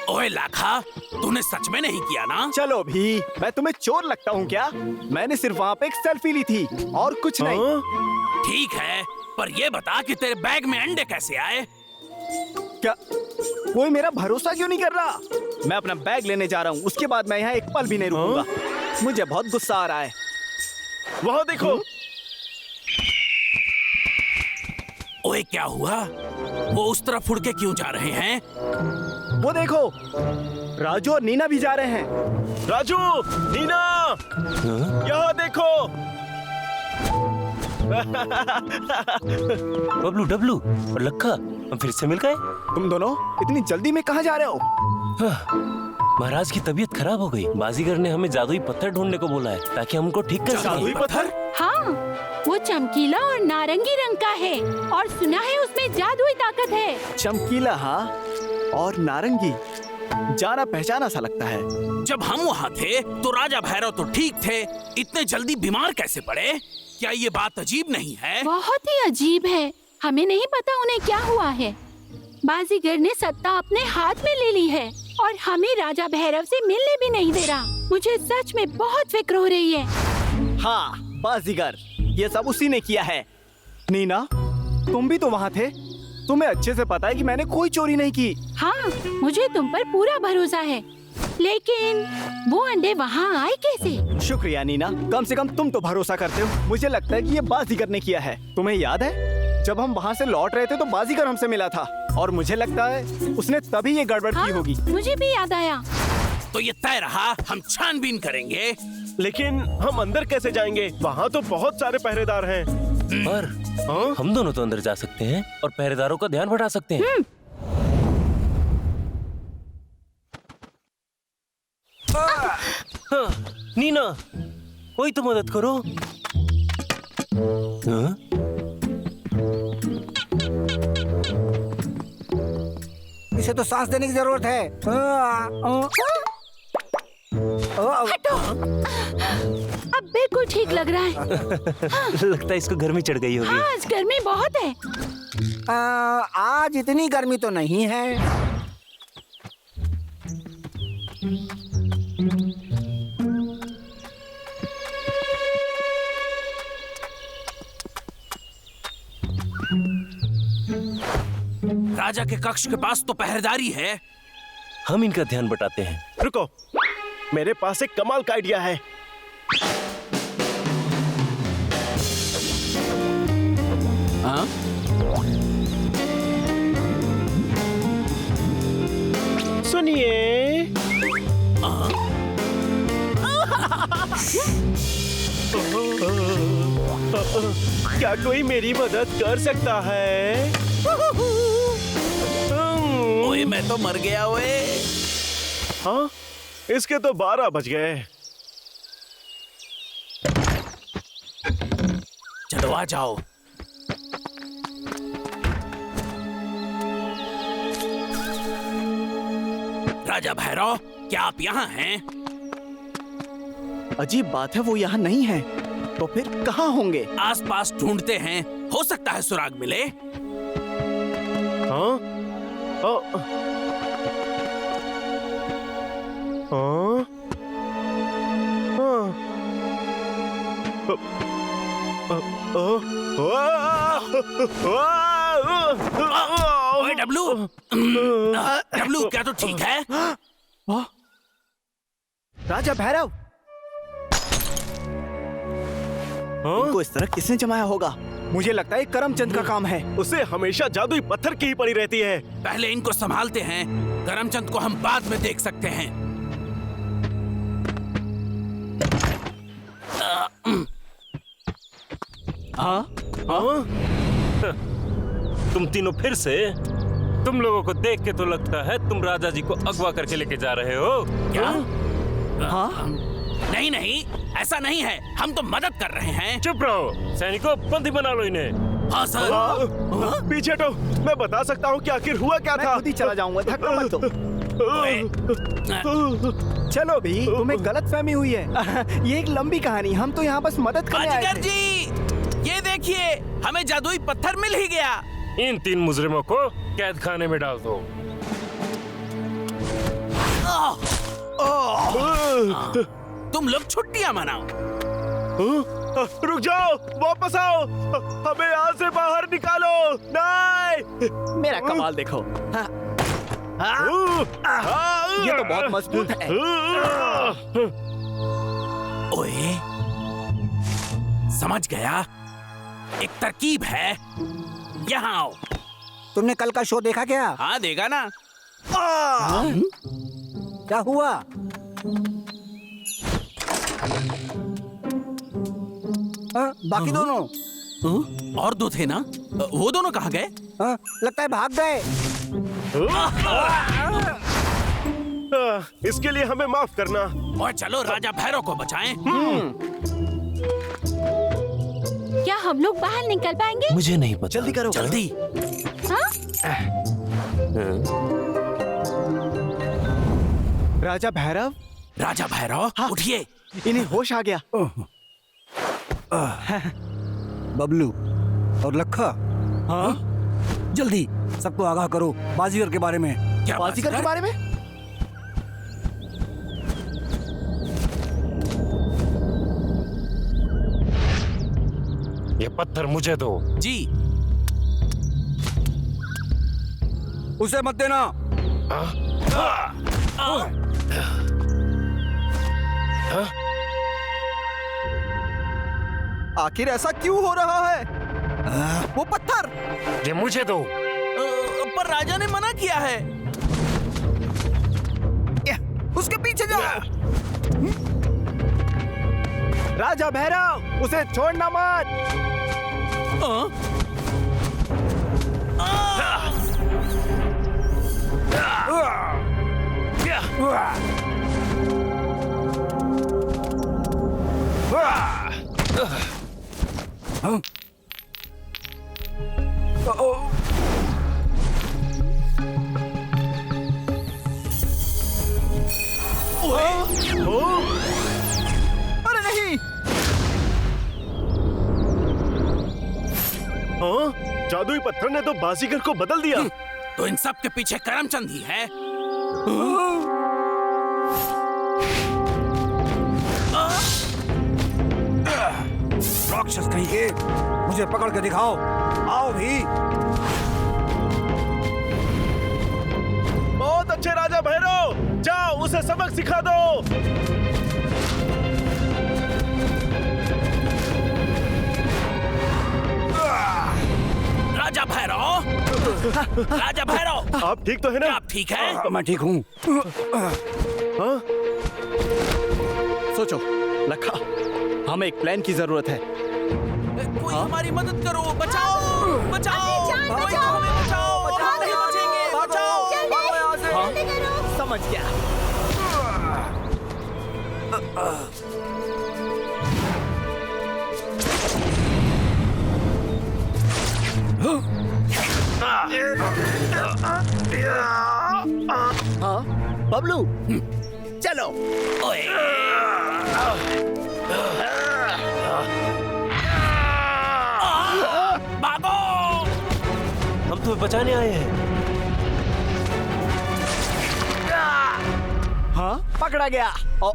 ओए लाखा, तूने सच में नहीं किया ना? चलो भी, मैं तुम्हें चोर लगता हूँ क्या? मैंने सिर्फ वहाँ पे एक सेल्फी ली थी और कुछ नहीं। ठीक है, पर ये बता कि तेरे बैग में अंडे कैसे आए? क्या कोई मेरा भरोसा क्यों नहीं कर रहा? मैं अपना बैग लेने जा रहा हूँ, उसके बाद मैं यहाँ एक पल भी नहीं रुकूंगा। मुझे बहुत गुस्सा आ रहा है। वहाँ देखो। ओए क्या हुआ? वो उस तरफ उड़ के क्यों जा रहे हैं? वो देखो, राजू और नीना भी जा रहे हैं। राजू, नीना, यहाँ देखो। बबलू, डब्लू और लक्का, हम फिर से मिल गए। तुम दोनों इतनी जल्दी में कहाँ जा रहे हो? महाराज की तबीयत खराब हो गई। बाजीगर ने हमें जादुई पत्थर ढूंढने को बोला है ताकि हम उनको ठीक कर जादुई सकें। पत्थर? हाँ, वो चमकीला और नारंगी रंग का है और सुना है उसमें जादुई ताकत है। चमकीला हाँ और नारंगी, जाना पहचाना सा लगता है। जब हम वहाँ थे तो राजा भैरव तो ठीक थे, इतने जल्दी बीमार कैसे पड़े? क्या ये बात अजीब नहीं है? बहुत ही अजीब है। हमें नहीं पता उन्हें क्या हुआ है। बाजीगर ने सत्ता अपने हाथ में ले ली है और हमें राजा भैरव से मिलने भी नहीं दे रहा। मुझे सच में बहुत फिक्र हो रही है। हाँ, बाजीगर, ये सब उसी ने किया है। नीना, तुम भी तो वहाँ थे। तुम्हें अच्छे से पता है कि मैंने कोई चोरी नहीं की। हाँ, मुझे तुम पर पूरा भरोसा है, लेकिन वो अंडे वहाँ आए कैसे? शुक्रिया नीना, कम से कम तुम तो भरोसा करते हो। मुझे लगता है कि ये बाजीगर ने किया है। तुम्हें याद है जब हम वहाँ से लौट रहे थे तो बाजीगर हमसे मिला था और मुझे लगता है उसने तभी ये गड़बड़ की होगी। मुझे भी याद आया। तो ये तय रहा, हम छानबीन करेंगे। लेकिन हम अंदर कैसे जाएंगे? वहाँ तो बहुत सारे पहरेदार हैं। पर हम दोनों तो अंदर जा सकते हैं और पहरेदारों का ध्यान बढ़ा सकते हैं। हाँ, नीना, कोई तो मदद करो। हाँ? इसे तो सांस देने की जरूरत है। हटो। अब बिल्कुल ठीक लग रहा है। लगता है इसको गर्मी चढ़ गई होगी। आज गर्मी बहुत है। आज इतनी गर्मी तो नहीं है। राजा के कक्ष के पास तो पहरेदारी है। हम इनका ध्यान बटाते हैं। रुको, मेरे पास एक कमाल का आइडिया है। हाँ? सुनिए। क्या कोई मेरी मदद कर सकता है? ओए मैं तो मर गया ओए। हाँ, इसके तो 12 बज गए। चलो आ जाओ। राजा भैरव, क्या आप यहाँ हैं? अजीब बात है, वो यहाँ नहीं है। तो फिर कहाँ होंगे? आसपास ढूंढते हैं, हो सकता है सुराग मिले। हाँ? ओए डब्लू, डब्लू क्या तो ठीक है? राजा भैरव, इनको इस तरह किसने जमाया होगा? मुझे लगता है करमचंद का काम है। उसे हमेशा जादुई पत्थर की ही पड़ी रहती है। पहले इनको संभालते हैं, करमचंद को हम बाद में देख सकते हैं। हाँ? तुम तीनों फिर से? तुम लोगों को देख के तो लगता है तुम राजा जी को अगवा करके लेके जा रहे हो। क्या? हाँ? नहीं नहीं, ऐसा नहीं है, हम तो मदद कर रहे हैं। चुप रहो, सैनिकों, बंदी बना लो इन्हें। हाँ सर। पीछे हटो, मैं बता सकता हूँ कि आखिर हुआ क्या मैं था। खुद ही चला जाऊंगा, धक्का मत दो। चलो भी, तुम्हें गलतफहमी हुई है। ये एक लंबी कहानी, हम तो यहाँ बस मदद करने आए बाजीगर थे। जी, ये देखिए, हमें जादुई पत्थर मिल ही गया। इन 3 मुजरिमों को कैद खाने में डाल दो। तुम लोग छुट्टियां मनाओ। रुक जाओ, वापस आओ, हमें यहाँ से बाहर निकालो। नहीं, मेरा कमाल देखो। ये तो बहुत मजबूत है। ओए, समझ गया, एक तरकीब है। यहाँ आओ। तुमने कल का शो देखा क्या? हाँ, देखा ना। क्या हुआ? बाकी दोनों? और दो थे ना, वो दोनों कहाँ गए? लगता है भाग गए। इसके लिए हमें माफ करना। और चलो राजा भैरव को बचाएं। क्या हम लोग बाहर निकल पाएंगे? मुझे नहीं पता। जल्दी करो। जल्दी। हाँ? राजा भैरव, राजा भैरव, हाँ। उठिए। इन्हें होश आ गया। बबलू और लखा, हाँ? जल्दी सबको आगाह करो बाजीगर के बारे में। क्या बाजीगर के बारे में? ये पत्थर मुझे दो। जी। उसे मत देना। आखिर ऐसा क्यों हो रहा है? वो पत्थर। ये मुझे दो। पर राजा ने मना किया है। उसके पीछे जाओ। राजा भैरव, उसे छोड़ना मत। अरे नहीं। हाँ? जादुई पत्थर ने तो बाजीगर को बदल दिया। तो इन सब के पीछे करमचंद ही है। राक्षस कहीं के, मुझे पकड़ के दिखाओ। आओ भी। बहुत अच्छे राजा भैरव, जाओ उसे सबक सिखा दो। राजा भैरव, राजा भैरव, आप ठीक तो है क्या ना? आप ठीक है? मैं ठीक हूँ। हाँ? सोचो लखा, हमें एक प्लान की जरूरत है। कोई हमारी मदद करो, बचाओ, बचाओ, कोई हमें बचाओ, हम नहीं बचेंगे, बचाओ। हाँ? समझ गया। हाँ? बबलू, चलो। ओए, भागो। हम तुम्हें बचाने आए हैं। हाँ? पकड़ा गया। ओ,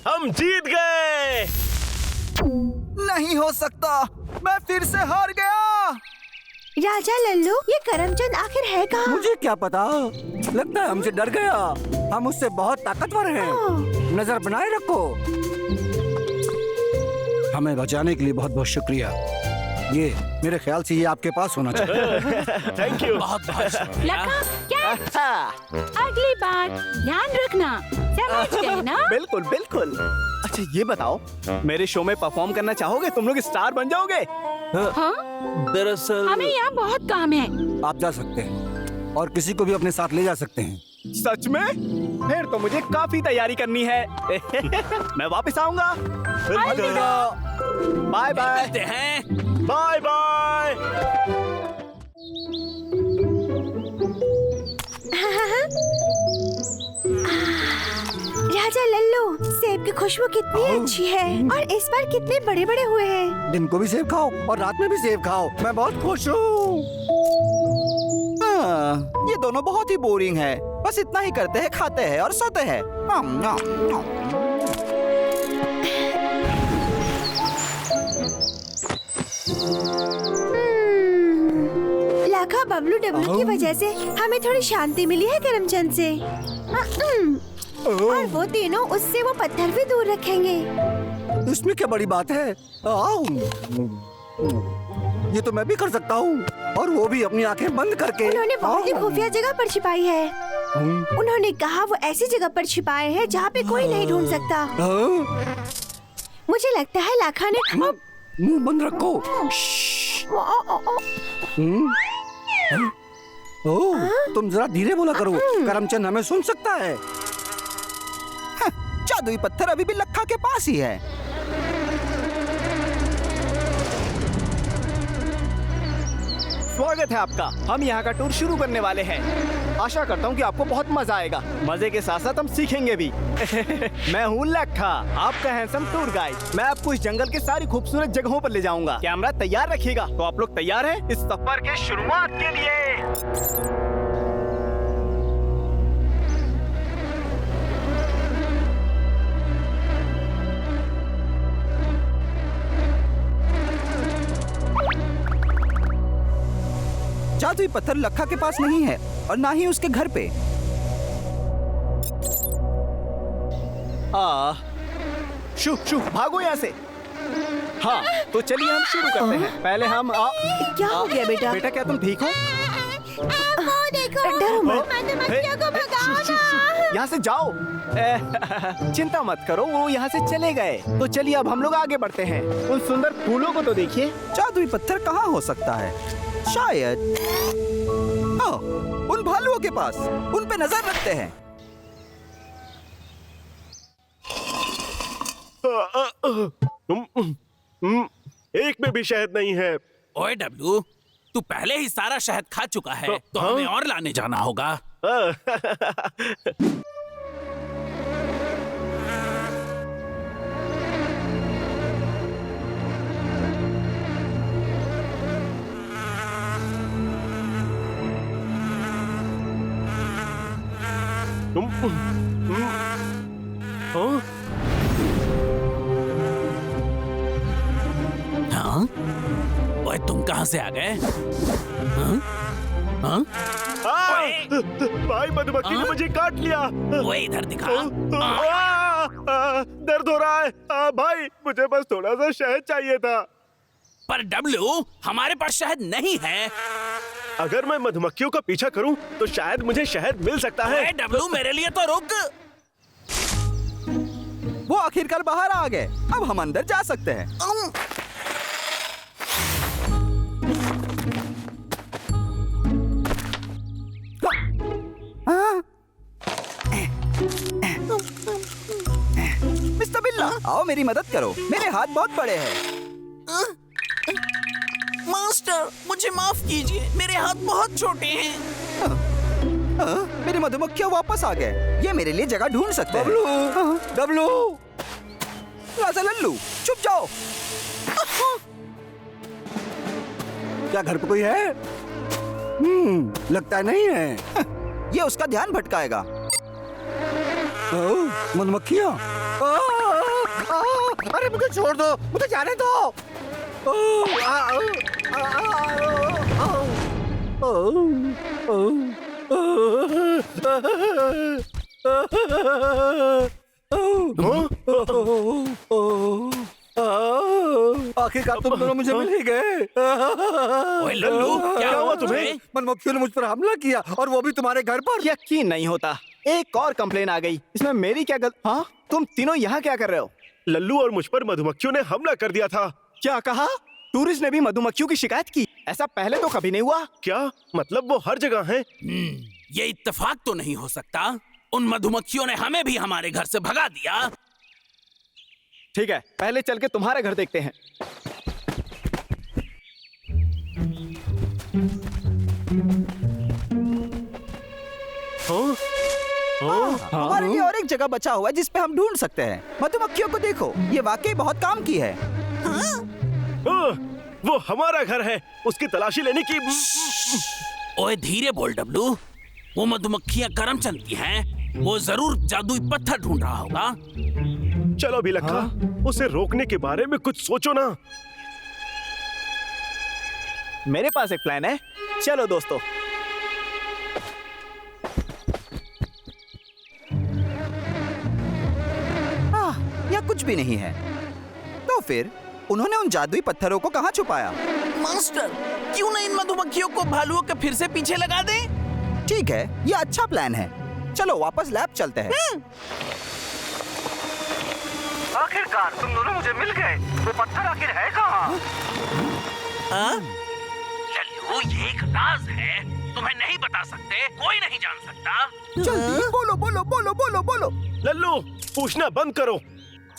हम जीत गए। नहीं हो सकता, मैं फिर से हार गया। राजा लल्लू, ये करमचंद आखिर है कहाँ? मुझे क्या पता, लगता है हमसे डर गया। हम उससे बहुत ताकतवर हैं। नजर बनाए रखो। हमें बचाने के लिए बहुत बहुत शुक्रिया। ये मेरे ख्याल से ये आपके पास होना चाहिए। Thank you. बहुत बहुत शुक्रिया। लखा, क्या? अगली बार ध्यान रखना, समझ गए ना? बिल्कुल बिल्कुल। अच्छा ये बताओ, मेरे शो में परफॉर्म करना चाहोगे? तुम लोग स्टार बन जाओगे। हाँ? दरअसल हमें यहाँ बहुत काम है। आप जा सकते हैं और किसी को भी अपने साथ ले जा सकते हैं। सच में? फिर तो मुझे काफी तैयारी करनी है। मैं वापस आऊंगा। Bye bye. मिलते हैं। Bye bye. राजा लल्लू, सेब की खुशबू कितनी अच्छी है और इस बार कितने बड़े बड़े हुए हैं। दिन को भी सेब खाओ और रात में भी सेब खाओ। मैं बहुत खुश हूँ। ये दोनों बहुत ही बोरिंग है। बस इतना ही करते हैं, खाते हैं और सोते हैं। लाखा बबलू डब्लू की वजह से हमें थोड़ी शांति मिली है करमचंद से। और वो तीनों उससे वो पत्थर भी दूर रखेंगे। इसमें क्या बड़ी बात है? आओ। ये तो मैं भी कर सकता हूँ, और वो भी अपनी आंखें बंद करके। उन्होंने बहुत ही खुफिया जगह पर छिपाई है। उन्होंने कहा वो ऐसी जगह पर छिपाए हैं जहाँ पे कोई नहीं ढूंढ सकता। मुझे लगता है लाखा ने मुंह बंद रखो। ओह, तुम जरा धीरे बोला करो, करमचंद हमें सुन सकता है। जादुई पत्थर अभी भी लखा के पास ही है। स्वागत है आपका। हम यहाँ का टूर शुरू करने वाले हैं। आशा करता हूँ कि आपको बहुत मजा आएगा। मजे के साथ साथ हम सीखेंगे भी। मैं हूँ लखा, आपका हैंडसम टूर गाइड। मैं आपको इस जंगल के सारी खूबसूरत जगहों पर ले जाऊंगा। कैमरा तैयार रखिएगा। तो आप लोग तैयार हैं इस सफर के शुरुआत के लिए? जादुई पत्थर लखा के पास नहीं है और ना ही उसके घर पे। शू शू भागो यहाँ से। हाँ, तो चलिए हम शुरू करते हैं। पहले हम क्या हो गया बेटा? बेटा क्या तुम ठीक हो? वो देखो, डरो मत, मधुमक्खियों को भगाओ ना। यहाँ से जाओ। चिंता मत करो, वो यहाँ से चले गए। तो चलिए अब हम लोग आगे बढ़ते हैं। उन सुंदर फूलों को तो देखिए। जादुई पत्थर कहाँ हो सकता है? शायद उन भालुओं के पास। उन पे नजर रखते हैं। एक में भी शहद नहीं है। ओए डब्लू, तू पहले ही सारा शहद खा चुका है, तो हमें और लाने जाना होगा। हाँ? ओए तुम कहाँ से आ गए? हाँ? हाँ? भाई मधुमक्खी ने मुझे काट लिया। ओए इधर दिखा। दर्द हो रहा है। भाई मुझे बस थोड़ा सा शहद चाहिए था। पर डब्लू, हमारे पास शहद नहीं है। अगर मैं मधुमक्खियों का पीछा करूं तो शायद मुझे शहद मिल सकता है। ओए डब्लू, मेरे लिए तो रुक। वो आखिरकार बाहर आ गए। अब हम अंदर जा सकते हैं। मिस्टर बिल्ला, आओ मेरी मदद करो। मेरे हाथ बहुत बड़े हैं। मास्टर, मुझे माफ कीजिए, मेरे हाथ बहुत छोटे हैं। मेरी मधुमक्खियाँ वापस आ गए। ये मेरे लिए जगह ढूंढ सकते हैं। डब्लू, राजा लल्लू, चुप जाओ। क्या घर पे कोई है? लगता नहीं है। ये उसका ध्यान भटकाएगा। मधुमक्खियाँ। अरे मुझे छोड़ दो, मुझे जाने दो। आखिरकार तुम दोनों मुझे मिल ही गए। ओए लल्लू, क्या हुआ तुम्हें? मधुमक्खियों ने मुझ पर हमला किया, और वो भी तुम्हारे घर पर। यकीन नहीं होता। एक और कंप्लेन आ गई। इसमें मेरी क्या गलती? हाँ, तुम तीनों यहाँ क्या कर रहे हो? लल्लू और मुझ पर मधुमक्खियों ने हमला कर दिया था। क्या कहा? टूरिस्ट ने भी मधुमक्खियों की शिकायत की? ऐसा पहले तो कभी नहीं हुआ। क्या मतलब वो हर जगह हैं? ये इत्तेफाक तो नहीं हो सकता। उन मधुमक्खियों ने हमें भी हमारे घर से भगा दिया। ठीक है, पहले चल के तुम्हारा घर देखते हैं। हाँ? हमारे लिए और एक जगह बचा हुआ है जिस पे हम ढूंढ सकते हैं। मधुमक्खियों को देखो, ये वाकई बहुत काम की है। वो हमारा घर है, उसकी तलाशी लेने की। ओए धीरे बोल डब्लू, वो मधुमक्खियां करमचंद की हैं। वो जरूर जादुई पत्थर ढूंढ रहा होगा। चलो भी लखा, उसे रोकने के बारे में कुछ सोचो ना। मेरे पास एक प्लान है, चलो दोस्तों। या कुछ भी नहीं है। तो फिर उन्होंने उन जादुई पत्थरों को कहाँ छुपाया? मास्टर, क्यों ना इन मधुमक्खियों को भालुओं के फिर से पीछे लगा दें? ठीक है, ये अच्छा प्लान है। चलो वापस लैब चलते हैं। आखिरकार तुम दोनों मुझे मिल गए। वो पत्थर आखिर है कहाँ? लल्लू, ये एक राज है, तुम्हें नहीं बता सकते, कोई नहीं जान सकता। जल्दी बोलो बोलो बोलो बोलो बोलो। लल्लू, पूछना बंद करो।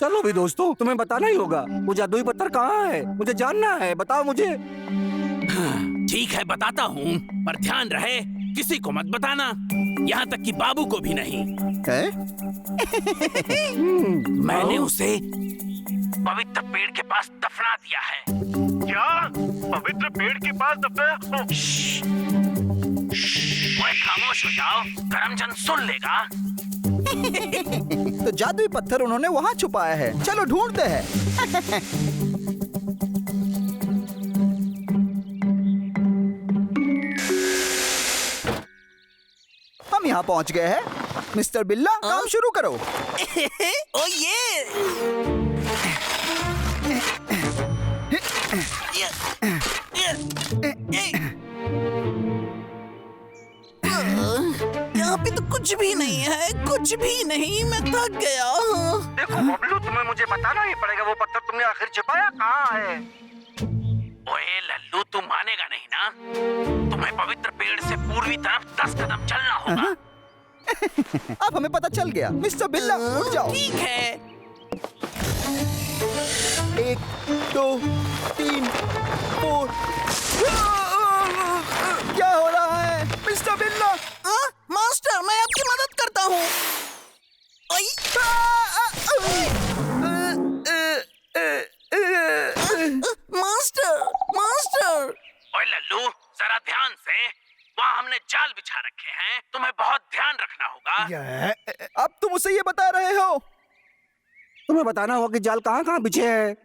चलो भी दोस्तों, तुम्हें बताना ही होगा। वो जादुई पत्थर कहाँ है? मुझे जानना है, बताओ मुझे। ठीक है, बताता हूँ, पर ध्यान रहे किसी को मत बताना, यहाँ तक कि बाबू को भी नहीं। मैंने उसे पवित्र पेड़ के पास दफना दिया है। क्या? पवित्र पेड़ के पास दफनाया? ओए खामोश हो जाओ, करमचंद सुन लेगा। तो जादुई पत्थर उन्होंने वहाँ छुपाया है। चलो ढूंढते हैं। हम यहाँ पहुँच गए हैं। मिस्टर बिल्ला, काम शुरू करो। ओ ये यहाँ पे तो कुछ भी नहीं है, कुछ भी नहीं। मैं थक गया। देखो बबलू, तुम्हें मुझे बताना ही पड़ेगा, वो पत्थर तुमने आखिर छिपाया कहाँ है? ओए लल्लू, तू मानेगा नहीं ना। तुम्हें पवित्र पेड़ से पूर्वी तरफ 10 कदम चलना होगा। अब हमें पता चल गया। मिस्टर बिल्ला, उठ जाओ। ठीक है। 1 2 3 4। क्या हो रहा है मिस्टर बिल्ला? मास्टर, मैं आपकी मदद करता हूँ। Master, master. ओए लल्लू, जरा ध्यान से। वहाँ हमने जाल बिछा रखे हैं, तुम्हें बहुत ध्यान रखना होगा। अब तुम उसे ये बता रहे हो? तुम्हें बताना होगा कि जाल कहाँ कहाँ बिछे हैं।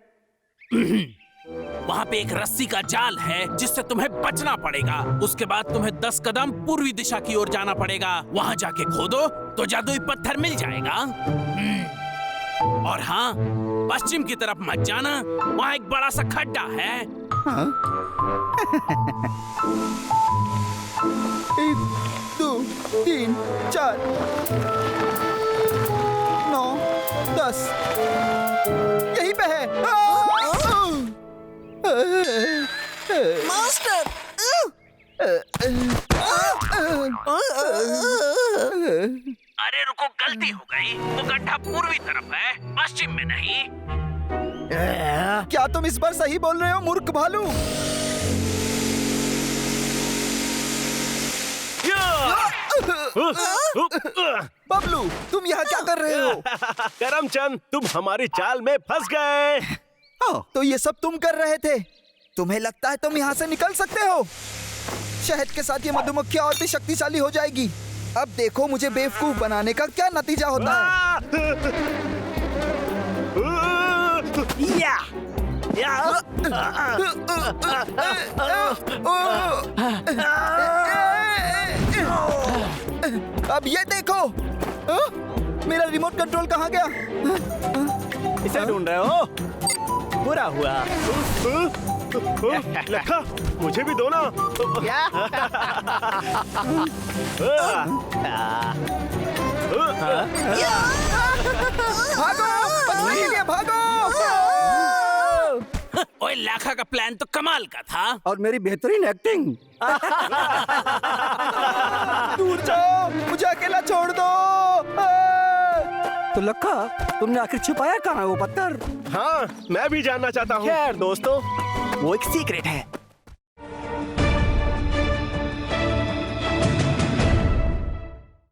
वहाँ पे एक रस्सी का जाल है जिससे तुम्हें बचना पड़ेगा। उसके बाद तुम्हें 10 कदम पूर्वी दिशा की ओर जाना पड़ेगा। वहाँ जाके खोदो तो जादुई पत्थर मिल जाएगा। और हाँ, पश्चिम की तरफ मत जाना, वहाँ एक बड़ा सा खड्डा है। 1 2 3 4 9 10 यहीं पे है। मास्टर, अरे रुको, गलती हो गई। वो गड्ढा पूर्वी तरफ है, पश्चिम में नहीं। क्या तुम इस बार सही बोल रहे हो मूर्ख भालू? बबलू, तुम यहाँ क्या कर रहे हो? करमचंद, तुम हमारी चाल में फंस गए। तो ये सब तुम कर रहे थे? तुम्हें लगता है तुम यहाँ से निकल सकते हो? शहद के साथ ये मधुमक्खियाँ और भी शक्तिशाली हो जाएगी। अब देखो मुझे बेवकूफ बनाने का क्या नतीजा होता है। अब ये देखो, मेरा रिमोट कंट्रोल कहाँ गया? इसे ढूंढ रहे हो? बुरा हुआ। लखा, मुझे भी दो ना। भागो, बचने के लिए भागो। ओए, लाखा का प्लान तो कमाल का था। और मेरी बेहतरीन एक्टिंग। दूर जाओ, मुझे अकेला छोड़ दो। तो लखा, तुमने आखिर छिपाया कहाँ है वो पत्थर? हाँ, मैं भी जानना चाहता हूँ। खैर दोस्तों, वो एक सीक्रेट है।